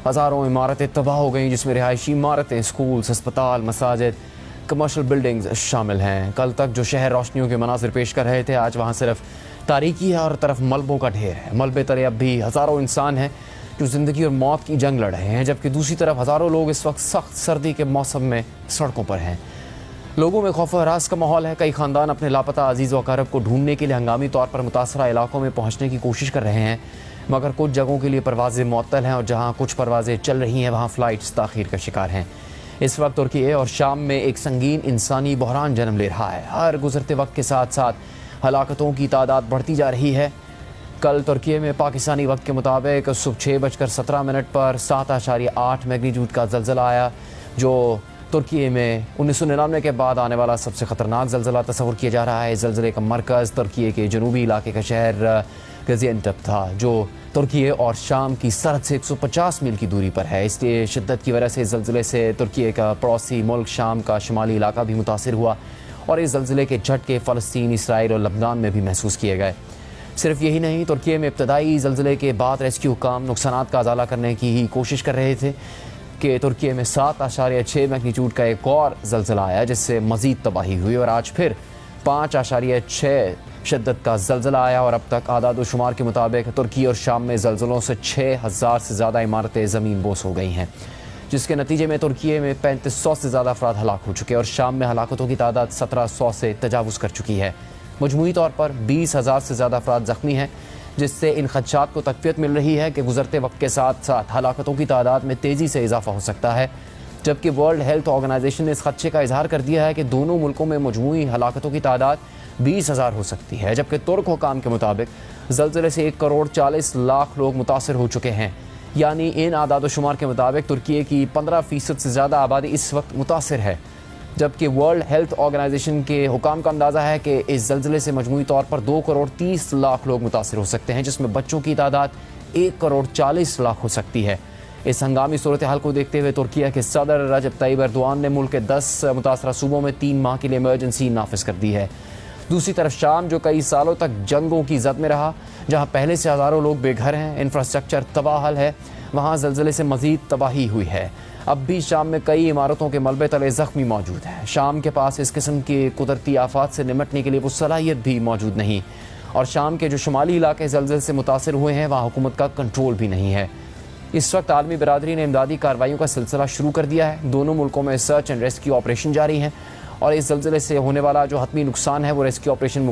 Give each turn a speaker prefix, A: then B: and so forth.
A: हज़ारों इमारतें तबाह हो गई, जिसमें रिहायशी इमारतें, स्कूल्स, अस्पताल, मसाजिद, कमर्शियल बिल्डिंग्स शामिल हैं। कल तक जो शहर रोशनियों के मनासिर पेश कर रहे थे, आज वहाँ सिर्फ तारीकी है और तरफ मलबों का ढेर है। मलबे तले अब भी हज़ारों इंसान हैं जो ज़िंदगी और मौत की जंग लड़ रहे हैं, जबकि दूसरी तरफ हज़ारों लोग इस वक्त सख्त सर्दी के मौसम में सड़कों पर हैं। लोगों में खौफ व हरास का माहौल है। कई ख़ानदान अपने लापता अजीज़ व अक़ारब को ढूंढने के लिए हंगामी तौर पर मुतासरा इलाकों में पहुँचने की कोशिश कर रहे हैं, मगर कुछ जगहों के लिए परवाज़ें मुअत्तल हैं और जहाँ कुछ परवाज़ें चल रही हैं वहाँ फ़्लाइट्स ताख़ीर का शिकार हैं। इस वक्त तुर्की और शाम में एक संगीन इंसानी बहरान जन्म ले रहा है। हर गुजरते वक्त के साथ साथ हलाकतों की तादाद बढ़ती जा रही है। कल तुर्की में पाकिस्तानी वक्त के मुताबिक सुबह 6:17 पर 7.8 मैग्नीट्यूड का ज़लज़ला आया, जो तुर्की में 1999 के बाद आने वाला सबसे ख़तरनाक ज़लज़ला तस्वुर किया जा रहा है। इस ज़लज़ले का मरकज़ तुर्की के जनूबी इलाके का शहर गाज़ियान्टेप था, जो तुर्की और शाम की सरहद से 150 मील की दूरी पर है। इसलिए शिद्दत की वजह से इस ज़लज़ले से तुर्की का पड़ोसी मुल्क शाम का शुमाली इलाका भी मुतासिर हुआ और इस ज़लज़ले के झटके फ़लस्तीन, इसराइल और लबनान में भी महसूस किए गए। सिर्फ यही नहीं, तुर्की में इब्तदाई ज़लज़ले के बाद रेस्क्यू काम नुकसानात का अज़ाला करने की ही कोशिश कर रहे थे कि तुर्की में 7.6 मैग्नीट्यूड का एक और ज़लज़ला आया, जिससे मज़ीद तबाही हुई और आज फिर 5.6 शिद्दत का ज़लज़ला आया और अब तक आदाद व शुमार के मुताबिक तुर्की और शाम में ज़लज़लों से 6,000 से ज़्यादा इमारतें ज़मीन बोस हो गई हैं, जिसके नतीजे में तुर्की में 3500 से ज़्यादा अफराद हलाक हो चुके हैं और शाम में हलाकतों की तादाद 1700 से तजावुज़ कर चुकी है। मजमूई तौर पर 20,000 से ज़्यादा अफराद ज़ख्मी हैं, जिससे इन खदशात को तक़वियत मिल रही है कि गुजरते वक्त के साथ साथ हलाकतों की तादाद में तेज़ी से इजाफा हो सकता है। जबकि वर्ल्ड हेल्थ ऑर्गेनाइजेशन ने इस खदशे का इजहार कर दिया है कि दोनों मुल्कों में मजमूई हलाकतों की तादाद 20,000 हो सकती है। जबकि तुर्क हुकाम के मुताबिक ज़लज़ले से 1,40,00,000 लोग मुतासर हो चुके हैं, यानी इन आदाद व शुमार के मुताबिक तुर्की की 15% से ज़्यादा आबादी इस वक्त मुतासर है। जबकि वर्ल्ड हेल्थ ऑर्गेनाइजेशन के हुकाम का अंदाज़ा है कि इस ज़लज़ले से मजमूई तौर पर 2,30,00,000 लोग मुतासर हो सकते हैं, जिसमें बच्चों की तादाद 1,40,00,000 हो सकती है। इस हंगामी सूरत हाल को देखते हुए तुर्की के सदर रजब तैयब एर्दोआन ने मुल्क के 10 मुतासरा सूबों में 3 माह के लिए इमरजेंसी नाफिज कर दी है। दूसरी तरफ शाम, जो कई सालों तक जंगों की जद में रहा, जहाँ पहले से हज़ारों लोग बेघर हैं, इंफ्रास्ट्रक्चर तबाहल है, वहाँ ज़लज़ले से मज़ीद तबाही हुई है। अब भी शाम में कई इमारतों के मलबे तले ज़ख्मी मौजूद हैं। शाम के पास इस किस्म की कुदरती आफात से निमटने के लिए वो सलाहियत भी मौजूद नहीं और शाम के जो शुमाली इलाके ज़लज़ले से मुतासर हुए हैं वहाँ हुकूमत का कंट्रोल भी नहीं है। इस वक्त आलमी बिरादरी ने इमदादी कार्रवाइयों का सिलसिला शुरू कर दिया है। दोनों मुल्कों में सर्च एंड रेस्क्यू ऑपरेशन जारी हैं और इस ज़लज़ले से होने वाला जो हतमी नुकसान है वो रेस्क्यू ऑपरेशन